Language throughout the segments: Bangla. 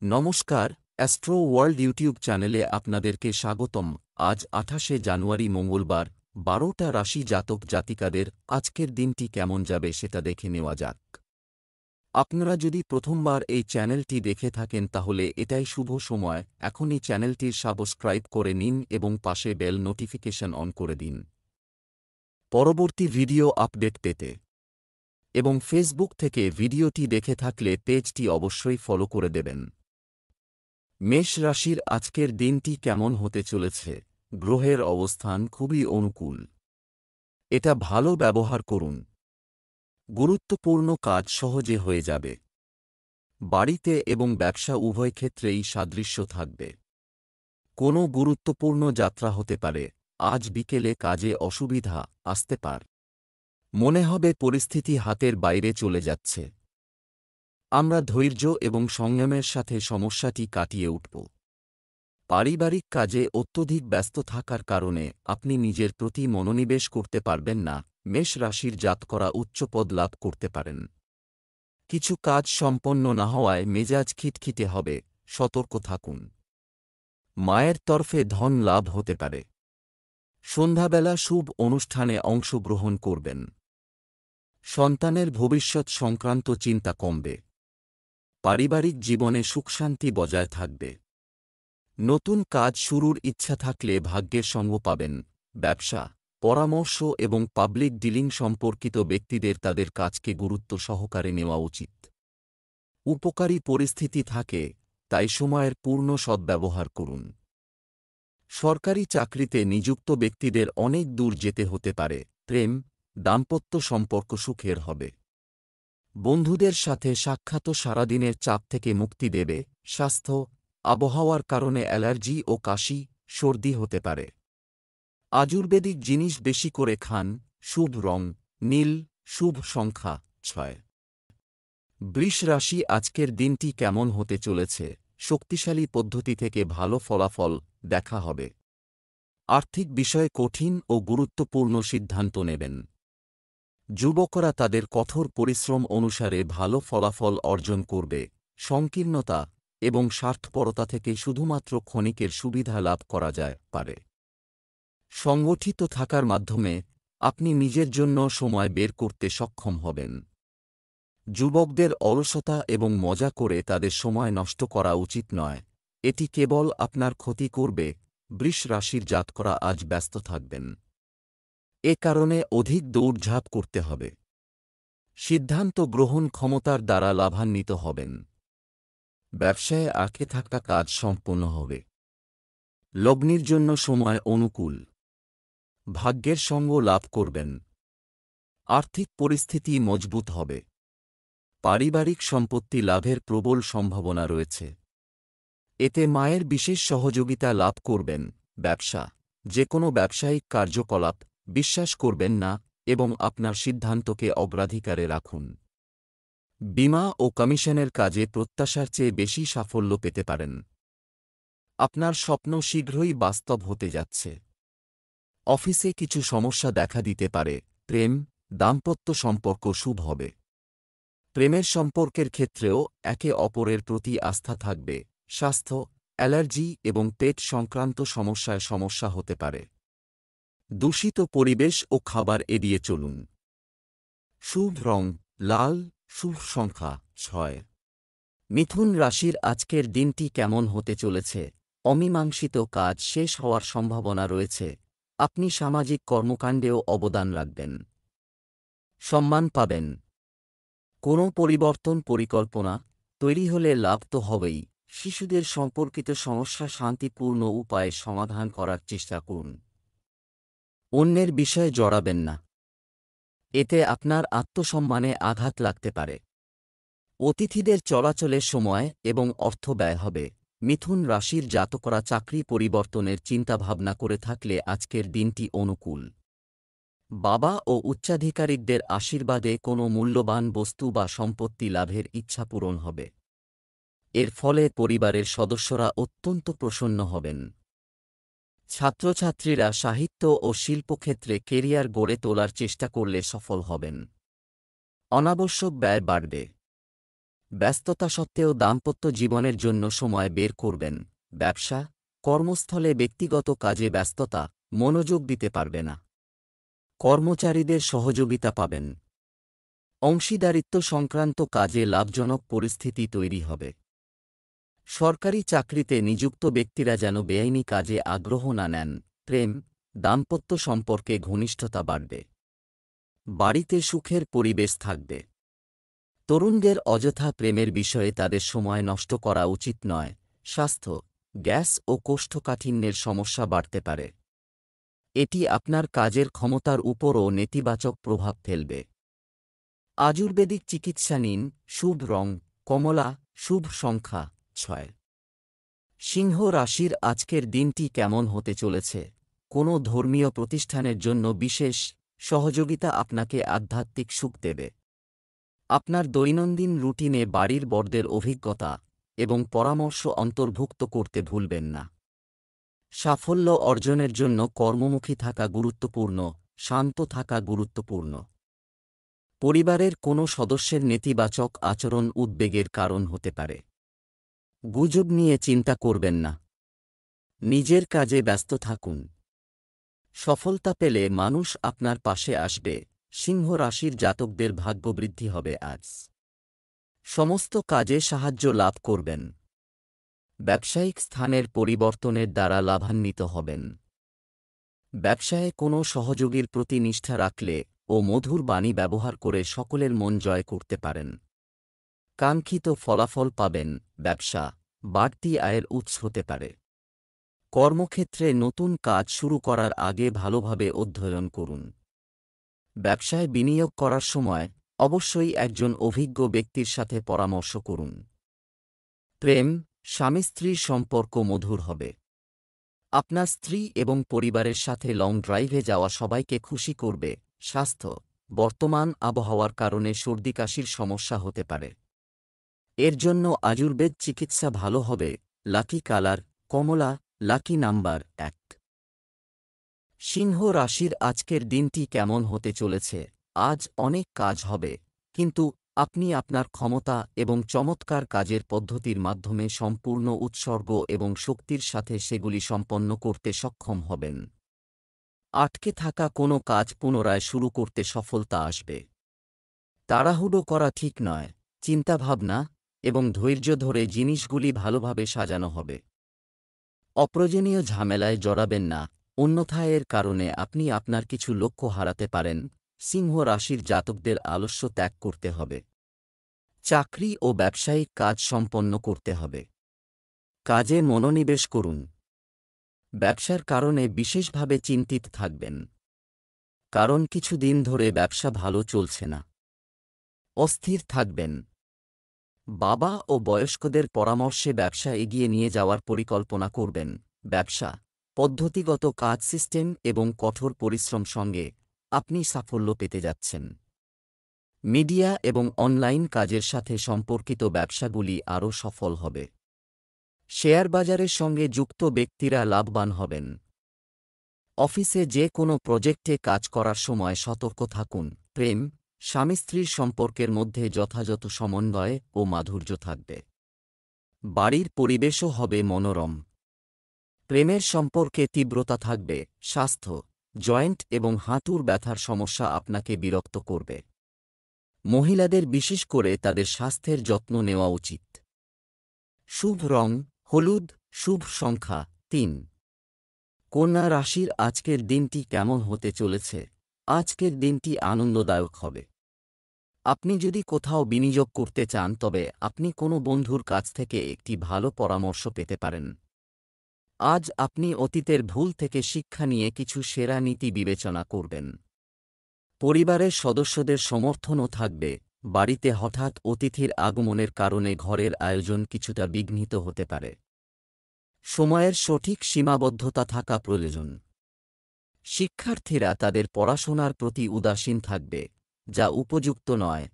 নমস্কার, অ্যাস্ট্রো ওয়ার্ল্ড ইউটিউব চ্যানেলে আপনাদেরকে স্বাগতম। আজ ২৮শে জানুয়ারি মঙ্গলবার, ১২টা রাশি জাতক জাতিকাদের আজকের দিনটি কেমন যাবে সেটা দেখে নেওয়া যাক। আপনারা যদি প্রথমবার এই চ্যানেলটি দেখে থাকেন তাহলে এটাই শুভ সময়, এখনই চ্যানেলটির সাবস্ক্রাইব করে নিন এবং পাশে বেল নোটিফিকেশন অন করে দিন পরবর্তী ভিডিও আপডেট পেতে। এবং ফেসবুক থেকে ভিডিওটি দেখে থাকলে পেজটি অবশ্যই ফলো করে দেবেন। মেষ রাশির আজকের দিনটি কেমন হতে চলেছে? গ্রহের অবস্থান খুবই অনুকূল, এটা ভালো ব্যবহার করুন। গুরুত্বপূর্ণ কাজ সহজে হয়ে যাবে। বাড়িতে এবং ব্যবসা উভয় ক্ষেত্রেই সাদৃশ্য থাকবে। কোনো গুরুত্বপূর্ণ যাত্রা হতে পারে। আজ বিকেলে কাজে অসুবিধা আসতে পারে। মনে হবে পরিস্থিতি হাতের বাইরে চলে যাচ্ছে। আমরা ধৈর্য এবং সংযমের সাথে সমস্যাটি কাটিয়ে উঠব। পারিবারিক কাজে অত্যধিক ব্যস্ত থাকার কারণে আপনি নিজের প্রতি মনোনিবেশ করতে পারবেন না। মেষ রাশির জাতকরা উচ্চপদ লাভ করতে পারেন। কিছু কাজ সম্পন্ন না হওয়ায় মেজাজ খিটখিটে হবে, সতর্ক থাকুন। মায়ের তরফে ধন লাভ হতে পারে। সন্ধ্যাবেলা শুভ অনুষ্ঠানে অংশগ্রহণ করবেন। সন্তানের ভবিষ্যৎ সংক্রান্ত চিন্তা কমবে। পারিবারিক জীবনে সুখশান্তি বজায় থাকবে। নতুন কাজ শুরুর ইচ্ছা থাকলে ভাগ্যের সঙ্গ পাবেন। ব্যবসা, পরামর্শ এবং পাবলিক ডিলিং সম্পর্কিত ব্যক্তিদের তাদের কাজকে গুরুত্ব সহকারে নেওয়া উচিত। উপকারী পরিস্থিতি থাকে, তাই সময়ের পূর্ণ সদ্ব্যবহার করুন। সরকারি চাকরিতে নিযুক্ত ব্যক্তিদের অনেক দূর যেতে হতে পারে। প্রেম, দাম্পত্য সম্পর্ক সুখের হবে। বন্ধুদের সাথে সাক্ষাৎ সারাদিনের চাপ থেকে মুক্তি দেবে। স্বাস্থ্য, আবহাওয়ার কারণে অ্যালার্জি ও কাশি, সর্দি হতে পারে। আয়ুর্বেদিক জিনিস বেশি করে খান। শুভ রং নীল, শুভ সংখ্যা ৬। বৃষ রাশি আজকের দিনটি কেমন হতে চলেছে? শক্তিশালী পদ্ধতি থেকে ভালো ফলাফল দেখা হবে। আর্থিক বিষয়ে কঠিন ও গুরুত্বপূর্ণ সিদ্ধান্ত নেবেন। যুবকরা তাদের কঠোর পরিশ্রম অনুসারে ভালো ফলাফল অর্জন করবে। সংকীর্ণতা এবং স্বার্থপরতা থেকে শুধুমাত্র ক্ষণিকের সুবিধা লাভ করা যায় পারে। সংগঠিত থাকার মাধ্যমে আপনি নিজের জন্য সময় বের করতে সক্ষম হবেন। যুবকদের অলসতা এবং মজা করে তাদের সময় নষ্ট করা উচিত নয়, এটি কেবল আপনার ক্ষতি করবে। বৃষ রাশির জাতকরা আজ ব্যস্ত থাকবেন। এ কারণে অধিক দৌড়ঝাঁপ করতে হবে। সিদ্ধান্ত গ্রহণ ক্ষমতার দ্বারা লাভান্বিত হবেন। ব্যবসায় আটকে থাকা কাজ সম্পন্ন হবে। লগ্নির জন্য সময় অনুকূল। ভাগ্যের সঙ্গ লাভ করবেন। আর্থিক পরিস্থিতি মজবুত হবে। পারিবারিক সম্পত্তি লাভের প্রবল সম্ভাবনা রয়েছে। এতে মায়ের বিশেষ সহযোগিতা লাভ করবেন। ব্যবসা, যে কোনো ব্যবসায়িক কার্যকলাপ বিশ্বাস করবেন না এবং আপনার সিদ্ধান্তকে অগ্রাধিকারে রাখুন। বীমা ও কমিশনের কাজে প্রত্যাশার চেয়ে বেশি সাফল্য পেতে পারেন। আপনার স্বপ্ন শীঘ্রই বাস্তব হতে যাচ্ছে। অফিসে কিছু সমস্যা দেখা দিতে পারে। প্রেম, দাম্পত্য সম্পর্ক শুভ হবে। প্রেমের সম্পর্কের ক্ষেত্রেও একে অপরের প্রতি আস্থা থাকবে। স্বাস্থ্য, অ্যালার্জি এবং পেট সংক্রান্ত সমস্যা হতে পারে। দূষিত পরিবেশ ও খাবার এড়িয়ে চলুন। শুভ রং লাল, শুভ সংখ্যা ৬। মিথুন রাশির আজকের দিনটি কেমন হতে চলেছে? অমীমাংসিত কাজ শেষ হওয়ার সম্ভাবনা রয়েছে। আপনি সামাজিক কর্মকাণ্ডেও অবদান রাখবেন। সম্মান পাবেন। কোনো পরিবর্তন পরিকল্পনা তৈরি হলে লাভ তো হবেই। শিশুদের সম্পর্কিত সমস্যা শান্তিপূর্ণ উপায়ে সমাধান করার চেষ্টা করুন। অন্যের বিষয়ে জড়াবেন না, এতে আপনার আত্মসম্মানে আঘাত লাগতে পারে। অতিথিদের চলাচলের সময় এবং অর্থ ব্যয় হবে। মিথুন রাশির জাতকরা চাকরি পরিবর্তনের চিন্তাভাবনা করে থাকলে আজকের দিনটি অনুকূল। বাবা ও উচ্চাধিকারিকদের আশীর্বাদে কোনো মূল্যবান বস্তু বা সম্পত্তি লাভের ইচ্ছা পূরণ হবে। এর ফলে পরিবারের সদস্যরা অত্যন্ত প্রসন্ন হবেন। ছাত্রছাত্রীরা সাহিত্য ও শিল্পক্ষেত্রে কেরিয়ার গড়ে তোলার চেষ্টা করলে সফল হবেন। অনাবশ্যক ব্যয় বাড়বে। ব্যস্ততা সত্ত্বেও দাম্পত্য জীবনের জন্য সময় বের করবেন। ব্যবসা, কর্মস্থলে ব্যক্তিগত কাজে ব্যস্ততা, মনোযোগ দিতে পারবে না। কর্মচারীদের সহযোগিতা পাবেন। অংশীদারিত্ব সংক্রান্ত কাজে লাভজনক পরিস্থিতি তৈরি হবে। সরকারি চাকরিতে নিযুক্ত ব্যক্তিরা যেন বেআইনি কাজে আগ্রহ না নেন। প্রেম, দাম্পত্য সম্পর্কে ঘনিষ্ঠতা বাড়বে। বাড়িতে সুখের পরিবেশ থাকবে। তরুণদের অযথা প্রেমের বিষয়ে তাদের সময় নষ্ট করা উচিত নয়। স্বাস্থ্য, গ্যাস ও কোষ্ঠকাঠিন্যের সমস্যা বাড়তে পারে। এটি আপনার কাজের ক্ষমতার উপরও নেতিবাচক প্রভাব ফেলবে। আয়ুর্বেদিক চিকিৎসা নিন। শুভ রং কমলা, শুভ সংখ্যা 6। সিংহ রাশির আজকের দিনটি কেমন হতে চলেছে? কোনো ধর্মীয় প্রতিষ্ঠানের জন্য বিশেষ সহযোগিতা আপনাকে আধ্যাত্মিক সুখ দেবে। আপনার দৈনন্দিন রুটিনে বাড়ির বড়দের অভিজ্ঞতা এবং পরামর্শ অন্তর্ভুক্ত করতে ভুলবেন না। সাফল্য অর্জনের জন্য কর্মমুখী থাকা গুরুত্বপূর্ণ, শান্ত থাকা গুরুত্বপূর্ণ। পরিবারের কোনো সদস্যের নেতিবাচক আচরণ উদ্বেগের কারণ হতে পারে। গুজব নিয়ে চিন্তা করবেন না। নিজের কাজে ব্যস্ত থাকুন। সফলতা পেলে মানুষ আপনার পাশে আসবে। সিংহ রাশির জাতকদের ভাগ্যবৃদ্ধি হবে আজ। সমস্ত কাজে সাহায্য লাভ করবেন। ব্যবসায়িক স্থানের পরিবর্তনের দ্বারা লাভান্বিত হবেন। ব্যবসায়ে কোনো সহযোগীর প্রতি নিষ্ঠা রাখলে ও মধুর বাণী ব্যবহার করে সকলের মন জয় করতে পারেন। কাঙ্ক্ষিত ফলাফল পাবেন। ব্যবসা, বাড়তি আয়ের উৎস হতে পারে। কর্মক্ষেত্রে নতুন কাজ শুরু করার আগে ভালোভাবে অধ্যয়ন করুন। ব্যবসায় বিনিয়োগ করার সময় অবশ্যই একজন অভিজ্ঞ ব্যক্তির সাথে পরামর্শ করুন। প্রেম, স্বামী স্ত্রীর সম্পর্ক মধুর হবে। আপনার স্ত্রী এবং পরিবারের সাথে লং ড্রাইভে যাওয়া সবাইকে খুশি করবে। স্বাস্থ্য, বর্তমান আবহাওয়ার কারণে সর্দি-কাশির সমস্যা হতে পারে। এর জন্য আয়ুর্বেদ চিকিৎসা ভালো হবে। লাকি কালার কমলা, লাকি নাম্বার 1। সিংহ রাশির আজকের দিনটি কেমন হতে চলেছে? আজ অনেক কাজ হবে, কিন্তু আপনি আপনার ক্ষমতা এবং চমৎকার কাজের পদ্ধতির মাধ্যমে সম্পূর্ণ উৎসর্গ এবং শক্তির সাথে সেগুলি সম্পন্ন করতে সক্ষম হবেন। আটকে থাকা কোনো কাজ পুনরায় শুরু করতে সফলতা আসবে। তাড়াহুড়ো করা ঠিক নয়। চিন্তাভাবনা এবং ধৈর্য ধরে জিনিসগুলি ভালোভাবে সাজানো হবে। অপ্রয়োজনীয় ঝামেলায় জড়াবেন না, অন্যথায় এর কারণে আপনি আপনার কিছু লক্ষ্য হারাতে পারেন। সিংহ রাশির জাতকদের আলস্য ত্যাগ করতে হবে। চাকরি ও ব্যবসায়িক কাজ সম্পন্ন করতে হবে। কাজে মনোনিবেশ করুন। ব্যবসার কারণে বিশেষভাবে চিন্তিত থাকবেন, কারণ কিছুদিন ধরে ব্যবসা ভালো চলছে না। অস্থির থাকবেন। বাবা ও বয়স্কদের পরামর্শে ব্যবসা এগিয়ে নিয়ে যাওয়ার পরিকল্পনা করবেন। ব্যবসা, পদ্ধতিগত কাজ সিস্টেম এবং কঠোর পরিশ্রম সঙ্গে আপনি সাফল্য পেতে যাচ্ছেন। মিডিয়া এবং অনলাইন কাজের সাথে সম্পর্কিত ব্যবসাগুলি আরও সফল হবে। শেয়ার বাজারের সঙ্গে যুক্ত ব্যক্তিরা লাভবান হবেন। অফিসে যে কোনো প্রজেক্টে কাজ করার সময় সতর্ক থাকুন। প্রেম, স্বামী স্ত্রীর সম্পর্কের মধ্যে যথাযথ সমন্বয় ও মাধুর্য থাকবে। বাড়ির পরিবেশও হবে মনোরম। প্রেমের সম্পর্কে তীব্রতা থাকবে। স্বাস্থ্য, জয়েন্ট এবং হাঁটুর ব্যথার সমস্যা আপনাকে বিরক্ত করবে। মহিলাদের বিশেষ করে তাদের স্বাস্থ্যের যত্ন নেওয়া উচিত। শুভ রং হলুদ, শুভ সংখ্যা 3। কন্যা রাশির আজকের দিনটি কেমন হতে চলেছে? আজকের দিনটি আনন্দদায়ক হবে। আপনি যদি কোথাও বিনিয়োগ করতে চান তবে আপনি কোনো বন্ধুর কাছ থেকে একটি ভালো পরামর্শ পেতে পারেন। আজ আপনি অতীতের ভুল থেকে শিক্ষা নিয়ে কিছু সেরা নীতি বিবেচনা করবেন। পরিবারের সদস্যদের সমর্থনও থাকবে। বাড়িতে হঠাৎ অতিথির আগমনের কারণে ঘরের আয়োজন কিছুটা বিঘ্নিত হতে পারে। সময়ের সঠিক সীমাবদ্ধতা থাকা প্রয়োজন। শিক্ষার্থীরা তাদের পড়াশোনার প্রতি উদাসীন থাকবে, যা উপযুক্ত নয়।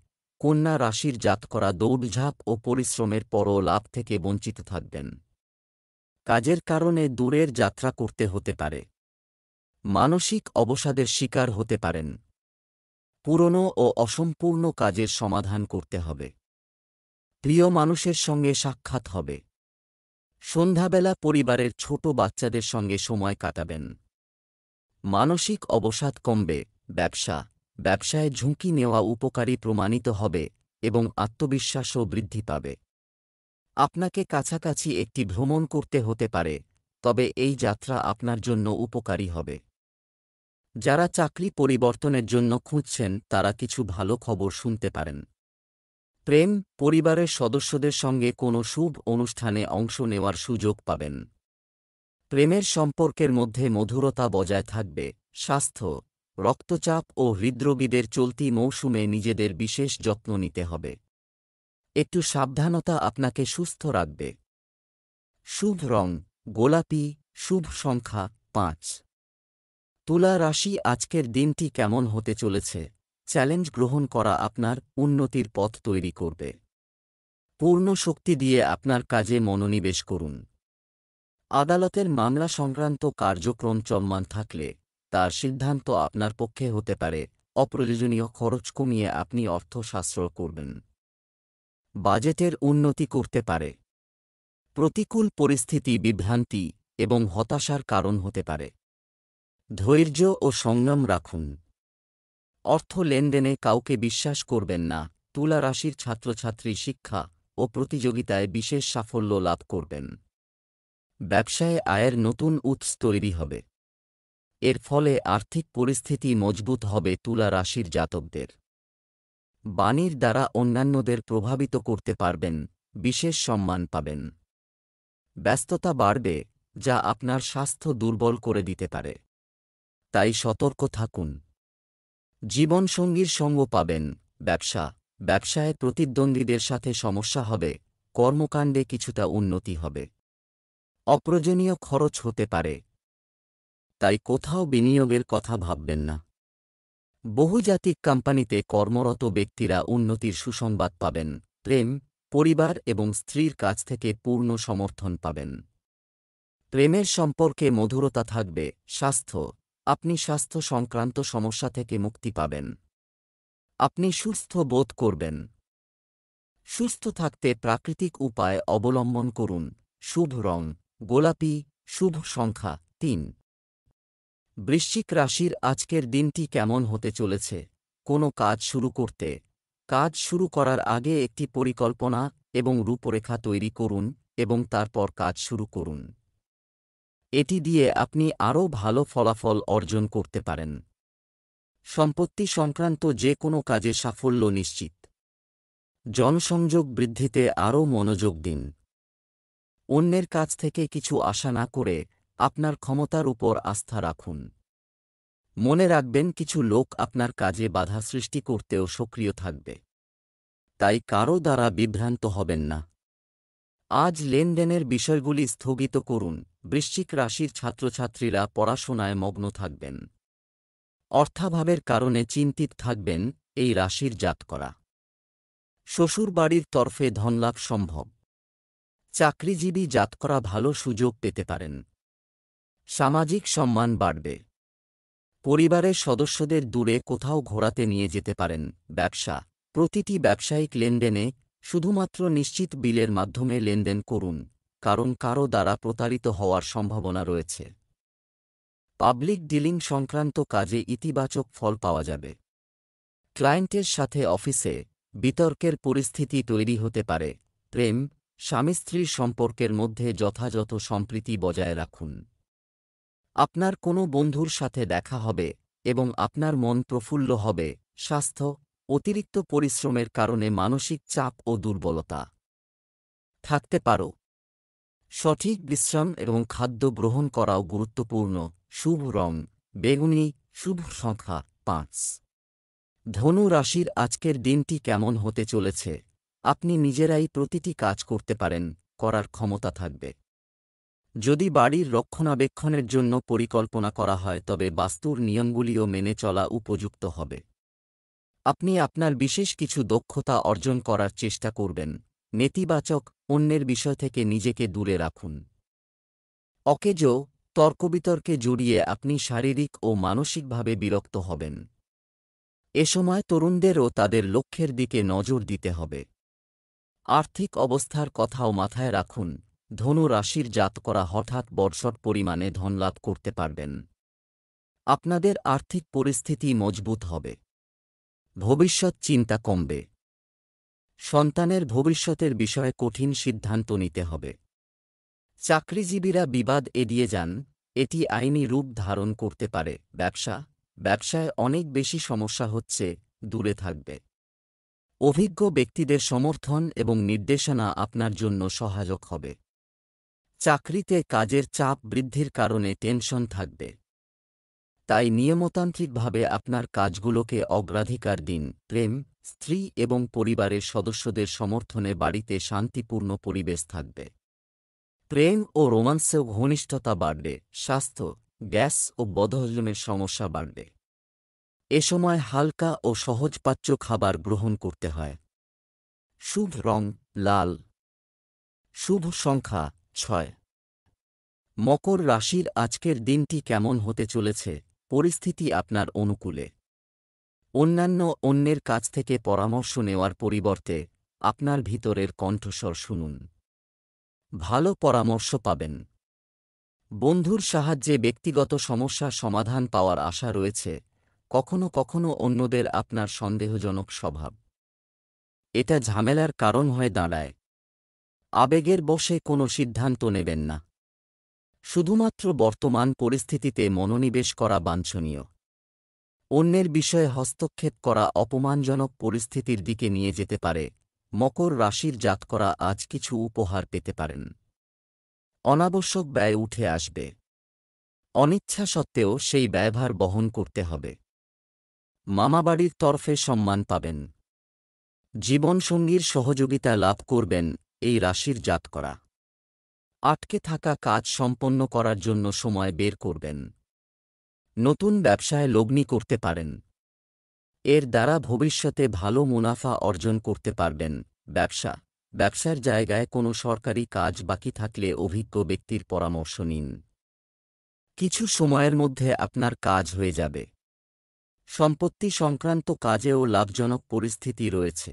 কন্যা রাশির জাতকরা দৌড়ঝাঁপ ও পরিশ্রমের পরও লাভ থেকে বঞ্চিত থাকবেন। কাজের কারণে দূরের যাত্রা করতে হতে পারে। মানসিক অবসাদের শিকার হতে পারেন। পুরনো ও অসম্পূর্ণ কাজের সমাধান করতে হবে। প্রিয় মানুষের সঙ্গে সাক্ষাৎ হবে। সন্ধ্যাবেলা পরিবারের ছোট বাচ্চাদের সঙ্গে সময় কাটাবেন। মানসিক অবসাদ কমবে। ব্যবসায় ঝুঁকি নেওয়া উপকারী প্রমাণিত হবে এবং আত্মবিশ্বাসও বৃদ্ধি পাবে। আপনাকে কাছাকাছি একটি ভ্রমণ করতে হতে পারে, তবে এই যাত্রা আপনার জন্য উপকারী হবে। যারা চাকরি পরিবর্তনের জন্য খুঁজছেন তারা কিছু ভালো খবর শুনতে পারেন। প্রেম, পরিবারের সদস্যদের সঙ্গে কোনো শুভ অনুষ্ঠানে অংশ নেওয়ার সুযোগ পাবেন। প্রেমের সম্পর্কের মধ্যে মধুরতা বজায় থাকবে। স্বাস্থ্য, রক্তচাপ ও হৃদরোগীদের চলতি মৌসুমে নিজেদের বিশেষ যত্ন নিতে হবে। একটু সাবধানতা আপনাকে সুস্থ রাখবে। শুভ রং গোলাপি, শুভ সংখ্যা 5। তুলা রাশি, আজকের দিনটি কেমন হতে চলেছে? চ্যালেঞ্জ গ্রহণ করা আপনার উন্নতির পথ তৈরি করবে। পূর্ণ শক্তি দিয়ে আপনার কাজে মনোনিবেশ করুন। আদালতের মামলা সংক্রান্ত কার্যক্রম চলমান থাকলে তার সিদ্ধান্ত আপনার পক্ষে হতে পারে। অপ্রয়োজনীয় খরচ কমিয়ে আপনি অর্থ সাশ্রয় করবেন। বাজেটের উন্নতি করতে পারে। প্রতিকূল পরিস্থিতি বিভ্রান্তি এবং হতাশার কারণ হতে পারে। ধৈর্য ও সংযম রাখুন। অর্থ লেনদেনে কাউকে বিশ্বাস করবেন না। তুলা রাশির ছাত্রছাত্রী শিক্ষা ও প্রতিযোগিতায় বিশেষ সাফল্য লাভ করবেন। ব্যবসায়ে আয়ের নতুন উৎস তৈরি হবে। এর ফলে আর্থিক পরিস্থিতি মজবুত হবে। তুলা রাশির জাতকদের বাণীর দ্বারা অন্যান্যদের প্রভাবিত করতে পারবেন, বিশেষ সম্মান পাবেন। ব্যস্ততা বাড়বে, যা আপনার স্বাস্থ্য দুর্বল করে দিতে পারে, তাই সতর্ক থাকুন। জীবনসঙ্গীর সঙ্গ পাবেন। ব্যবসায় প্রতিদ্বন্দ্বীদের সাথে সমস্যা হবে। কর্মকাণ্ডে কিছুটা উন্নতি হবে। অপ্রয়োজনীয় খরচ হতে পারে, তাই কোথাও বিনিয়োগের কথা ভাববেন না। বহুজাতিক কোম্পানিতে কর্মরত ব্যক্তিরা উন্নতির সুসংবাদ পাবেন। প্রেম, পরিবার এবং স্ত্রীর কাছ থেকে পূর্ণ সমর্থন পাবেন। প্রেমের সম্পর্কে মধুরতা থাকবে। স্বাস্থ্য, আপনি স্বাস্থ্য সংক্রান্ত সমস্যা থেকে মুক্তি পাবেন। আপনি সুস্থ বোধ করবেন। সুস্থ থাকতে প্রাকৃতিক উপায় অবলম্বন করুন। শুভ রং গোলাপি, শুভ সংখ্যা 3। বৃশ্চিক রাশির আজকের দিনটি কেমন হতে চলেছে? কোনো কাজ শুরু করার আগে একটি পরিকল্পনা এবং রূপরেখা তৈরি করুন এবং তারপর কাজ শুরু করুন। এটি দিয়ে আপনি আরও ভালো ফলাফল অর্জন করতে পারেন। সম্পত্তি সংক্রান্ত যে কোনো কাজে সাফল্য নিশ্চিত। জনসংযোগ বৃদ্ধিতে আরও মনোযোগ দিন। অন্যের কাছ থেকে কিছু আশা না করে আপনার ক্ষমতার উপর আস্থা রাখুন। মনে রাখবেন, কিছু লোক আপনার কাজে বাধা সৃষ্টি করতেও সক্রিয় থাকবে, তাই কারও দ্বারা বিভ্রান্ত হবেন না। আজ লেনদেনের বিষয়গুলি স্থগিত করুন। বৃশ্চিক রাশির ছাত্রছাত্রীরা পড়াশোনায় মগ্ন থাকবেন। অর্থাভাবের কারণে চিন্তিত থাকবেন। এই রাশির জাতকরা শ্বশুরবাড়ির তরফে ধনলাভ সম্ভব। চাকরিজীবী জাতকরা ভালো সুযোগ পেতে পারেন। সামাজিক সম্মান বাড়বে। পরিবারের সদস্যদের দূরে কোথাও ঘোরাতে নিয়ে যেতে পারেন। প্রতিটি ব্যবসায়িক লেনদেনে শুধুমাত্র নিশ্চিত বিলের মাধ্যমে লেনদেন করুন, কারণ কারও দ্বারা প্রতারিত হওয়ার সম্ভাবনা রয়েছে। পাবলিক ডিলিং সংক্রান্ত কাজে ইতিবাচক ফল পাওয়া যাবে। ক্লায়েন্টের সাথে অফিসে বিতর্কের পরিস্থিতি তৈরি হতে পারে। প্রেম, স্বামী স্ত্রীর সম্পর্কের মধ্যে যথাযথ সম্প্রীতি বজায় রাখুন। আপনার কোনো বন্ধুর সাথে দেখা হবে এবং আপনার মন প্রফুল্ল হবে। স্বাস্থ্য, অতিরিক্ত পরিশ্রমের কারণে মানসিক চাপ ও দুর্বলতা থাকতে পারো। সঠিক বিশ্রাম এবং খাদ্য গ্রহণ করাও গুরুত্বপূর্ণ। শুভ রং বেগুনি, শুভ সংখ্যা 5। ধনু রাশির আজকের দিনটি কেমন হতে চলেছে? আপনি নিজেরাই প্রতিটি কাজ করতে পারেন, করার ক্ষমতা থাকবে। যদি বাড়ির রক্ষণাবেক্ষণের জন্য পরিকল্পনা করা হয় তবে বাস্তুর নিয়মগুলিও মেনে চলা উপযুক্ত হবে। আপনি আপনার বিশেষ কিছু দক্ষতা অর্জন করার চেষ্টা করবেন। নেতিবাচক অন্যের বিষয় থেকে নিজেকে দূরে রাখুন। অকেজ তর্কবিতর্কে জড়িয়ে আপনি শারীরিক ও মানসিকভাবে বিরক্ত হবেন। এ সময় তরুণদেরও তাদের লক্ষ্যের দিকে নজর দিতে হবে। আর্থিক অবস্থার কথাও মাথায় রাখুন। ধনু রাশির জাতকরা হঠাৎ বর্ষট পরিমাণে ধনলাভ করতে পারবেন। আপনাদের আর্থিক পরিস্থিতি মজবুত হবে। ভবিষ্যৎ চিন্তা কমবে। সন্তানের ভবিষ্যতের বিষয়ে কঠিন সিদ্ধান্ত নিতে হবে। চাকরিজীবীরা বিবাদ এড়িয়ে যান, এটি আইনি রূপ ধারণ করতে পারে। ব্যবসায় অনেক বেশি সমস্যা হচ্ছে, দূরে থাকবে। অভিজ্ঞ ব্যক্তিদের সমর্থন এবং নির্দেশনা আপনার জন্য সহায়ক হবে। চাকরিতে কাজের চাপ বৃদ্ধির কারণে টেনশন থাকবে, তাই নিয়মতান্ত্রিকভাবে আপনার কাজগুলোকে অগ্রাধিকার দিন। প্রেম, স্ত্রী এবং পরিবারের সদস্যদের সমর্থনে বাড়িতে শান্তিপূর্ণ পরিবেশ থাকবে। প্রেম ও রোমান্সেও ঘনিষ্ঠতা বাড়বে। স্বাস্থ্য, গ্যাস ও বদহজমের সমস্যা বাড়বে। এ সময় হালকা ও সহজপাচ্য খাবার গ্রহণ করতে হয়। শুভ রং লাল। শুভ সংখ্যা 6। মকর রাশির আজকের দিনটি কেমন হতে চলেছে? পরিস্থিতি আপনার অনুকূলে। অন্যের কাছ থেকে পরামর্শ নেওয়ার পরিবর্তে আপনার ভিতরের কণ্ঠস্বর শুনুন। ভালো পরামর্শ পাবেন। বন্ধুর সাহায্যে ব্যক্তিগত সমস্যার সমাধান পাওয়ার আশা রয়েছে। কখনো কখনো অন্যদের আপনার সন্দেহজনক স্বভাব, এটা ঝামেলার কারণ হয়ে দাঁড়ায়। আবেগের বশে কোনো সিদ্ধান্ত নেবেন না। শুধুমাত্র বর্তমান পরিস্থিতিতে মনোনিবেশ করা বাঞ্ছনীয়। অন্যের বিষয়ে হস্তক্ষেপ করা অপমানজনক পরিস্থিতির দিকে নিয়ে যেতে পারে। মকর রাশির জাতকরা আজ কিছু উপহার পেতে পারেন। অনাবশ্যক ব্যয় উঠে আসবে। অনিচ্ছা সত্ত্বেও সেই ব্যয়ভার বহন করতে হবে। মামাবাড়ির তরফে সম্মান পাবেন। জীবনসঙ্গীর সহযোগিতা লাভ করবেন এই রাশির জাতকরা। আটকে থাকা কাজ সম্পন্ন করার জন্য সময় বের করবেন। নতুন ব্যবসায় লগ্নি করতে পারেন। এর দ্বারা ভবিষ্যতে ভালো মুনাফা অর্জন করতে পারবেন। ব্যবসার জায়গায় কোনো সরকারি কাজ বাকি থাকলে অভিজ্ঞ ব্যক্তির পরামর্শ নিন। কিছু সময়ের মধ্যে আপনার কাজ হয়ে যাবে। সম্পত্তি সংক্রান্ত কাজেও লাভজনক পরিস্থিতি রয়েছে।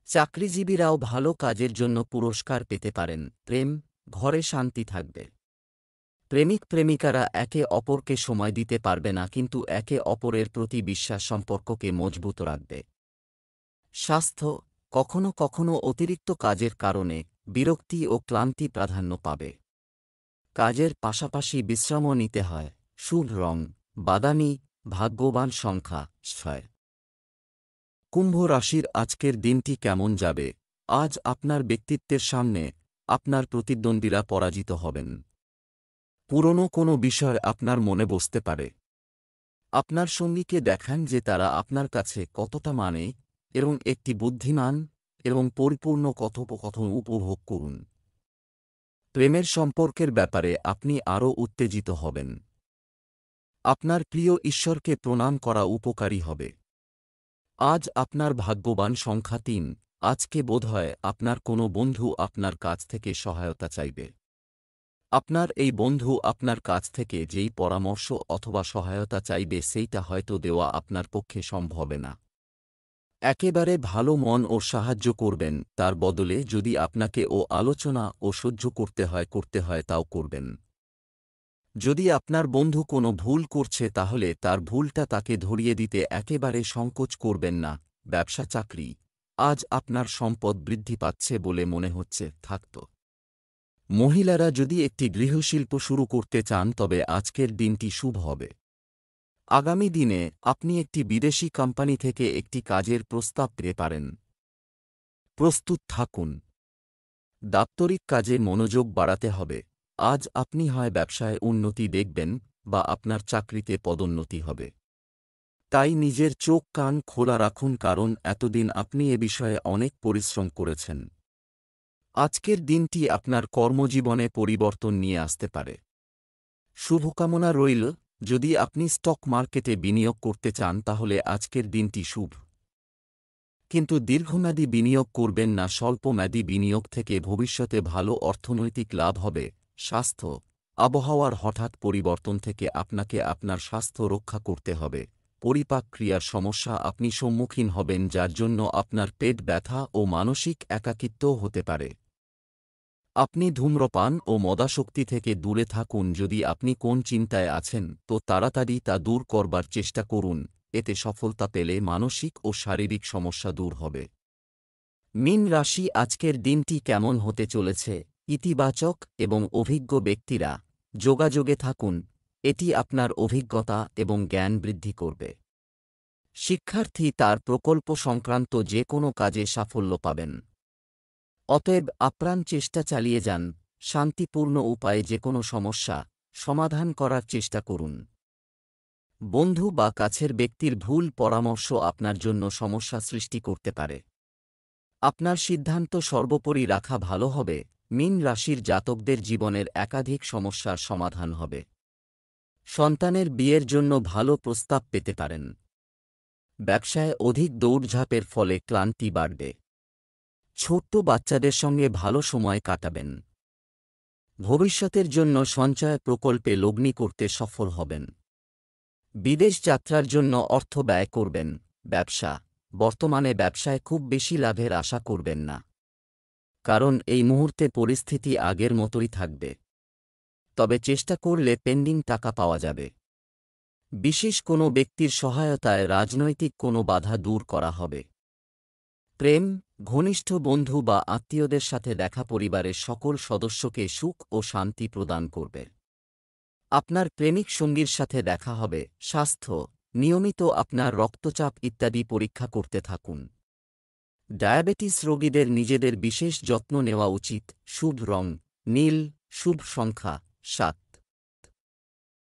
চাকরিজীবীরাও ভালো কাজের জন্য পুরস্কার পেতে পারেন। প্রেম, ঘরে শান্তি থাকবে। প্রেমিক প্রেমিকারা একে অপরকে সময় দিতে পারবে না, কিন্তু একে অপরের প্রতি বিশ্বাস সম্পর্ককে মজবুত রাখবে। স্বাস্থ্য, কখনো কখনো অতিরিক্ত কাজের কারণে বিরক্তি ও ক্লান্তি প্রাধান্য পাবে। কাজের পাশাপাশি বিশ্রামও নিতে হয়। শুভ রং বাদামি। ভাগ্যবান সংখ্যা 6। কুম্ভ রাশির আজকের দিনটি কেমন যাবে? আজ আপনার ব্যক্তিত্বের সামনে আপনার প্রতিদ্বন্দ্বীরা পরাজিত হবেন। পুরনো কোনো বিষয় আপনার মনে বসতে পারে। আপনার সঙ্গীকে দেখান যে তারা আপনার কাছে কতটা মানে এবং একটি বুদ্ধিমান এবং পরিপূর্ণ কথোপকথন উপভোগ করুন। প্রেমের সম্পর্কের ব্যাপারে আপনি আরও উত্তেজিত হবেন। আপনার প্রিয় ঈশ্বরকে প্রণাম করা উপকারী হবে। আজ আপনার ভাগ্যবান সংখ্যা 3। আজকে বোধহয় আপনার কোনো বন্ধু আপনার কাছ থেকে সহায়তা চাইবে। আপনার এই বন্ধু আপনার কাছ থেকে যেই পরামর্শ অথবা সহায়তা চাইবে সেইটা হয়তো দেওয়া আপনার পক্ষে সম্ভব না। একেবারে ভালো মন ও সাহায্য করবেন, তার বদলে যদি আপনাকে আলোচনা ও সহ্য করতে হয় তাও করবেন। যদি আপনার বন্ধু কোনো ভুল করছে তাহলে তার ভুলটা তাকে ধরিয়ে দিতে একেবারে সংকোচ করবেন না। ব্যবসা চাকরি, আজ আপনার সম্পদ বৃদ্ধি পাচ্ছে বলে মনে হচ্ছে থাকত। মহিলারা যদি একটি গৃহশিল্প শুরু করতে চান তবে আজকের দিনটি শুভ হবে। আগামী দিনে আপনি একটি বিদেশি কোম্পানি থেকে একটি কাজের প্রস্তাব পেতে পারেন। প্রস্তুত থাকুন। দাপ্তরিক কাজে মনোযোগ বাড়াতে হবে। আজ আপনি হয় ব্যবসায় উন্নতি দেখবেন বা আপনার চাকরিতে পদোন্নতি হবে। তাই নিজের চোখ কান খোলা রাখুন, কারণ এতদিন আপনি এ বিষয়ে অনেক পরিশ্রম করেছেন। আজকের দিনটি আপনার কর্মজীবনে পরিবর্তন নিয়ে আসতে পারে। শুভকামনা রইল। যদি আপনি স্টক মার্কেটে বিনিয়োগ করতে চান তাহলে আজকের দিনটি শুভ, কিন্তু দীর্ঘমেয়াদী বিনিয়োগ করবেন না। স্বল্পমেয়াদী বিনিয়োগ থেকে ভবিষ্যতে ভালো অর্থনৈতিক লাভ হবে। স্বাস্থ্য, আবহাওয়ার হঠাৎ পরিবর্তন থেকে আপনাকে আপনার স্বাস্থ্য রক্ষা করতে হবে। পরিপাক ক্রিয়ার সমস্যা আপনি সম্মুখীন হবেন, যার জন্য আপনার পেট ব্যথা ও মানসিক একাকিত্ব হতে পারে। আপনি ধূম্রপান ও মদাসক্তি থেকে দূরে থাকুন। যদি আপনি কোন চিন্তায় আছেন তো তাড়াতাড়ি তা দূর করবার চেষ্টা করুন, এতে সফলতা পেলে মানসিক ও শারীরিক সমস্যা দূর হবে। মীন রাশি, আজকের দিনটি কেমন হতে চলেছে? ইতিবাচক এবং অভিজ্ঞ ব্যক্তিরা যোগাযোগে থাকুন, এটি আপনার অভিজ্ঞতা এবং জ্ঞান বৃদ্ধি করবে। শিক্ষার্থী তার প্রকল্প সংক্রান্ত যে কোনো কাজে সাফল্য পাবেন। অতএব আপ্রাণ চেষ্টা চালিয়ে যান, শান্তিপূর্ণ উপায়ে যে কোনো সমস্যা সমাধান করার চেষ্টা করুন। বন্ধু বা কাছের ব্যক্তির ভুল পরামর্শ আপনার জন্য সমস্যা সৃষ্টি করতে পারে। আপনার সিদ্ধান্ত সর্বোপরি রাখা ভালো হবে। মীন রাশির জাতকদের জীবনের একাধিক সমস্যার সমাধান হবে। সন্তানের বিয়ের জন্য ভালো প্রস্তাব পেতে পারেন। ব্যবসায় অধিক দৌড়ঝাঁপের ফলে ক্লান্তি বাড়বে। ছোট্ট বাচ্চাদের সঙ্গে ভালো সময় কাটাবেন। ভবিষ্যতের জন্য সঞ্চয় প্রকল্পে লগ্নি করতে সফল হবেন। বিদেশ যাত্রার জন্য অর্থ ব্যয় করবেন। ব্যবসা, বর্তমানে ব্যবসায় খুব বেশি লাভের আশা করবেন না, কারণ এই মুহূর্তে পরিস্থিতি আগের মতোই থাকবে। তবে চেষ্টা করলে পেন্ডিং টাকা পাওয়া যাবে। বিশেষ কোনো ব্যক্তির সহায়তায় রাজনৈতিক কোনো বাধা দূর করা হবে। প্রেম, ঘনিষ্ঠ বন্ধু বা আত্মীয়দের সাথে দেখা পরিবারের সকল সদস্যকে সুখ ও শান্তি প্রদান করবে। আপনার প্রেমিক সঙ্গীর সাথে দেখা হবে। স্বাস্থ্য, নিয়মিত আপনার রক্তচাপ ইত্যাদি পরীক্ষা করতে থাকুন। ডায়াবেটিস রোগীদের নিজেদের বিশেষ যত্ন নেওয়া উচিত। শুভ রং নীল, শুভ সংখ্যা 7।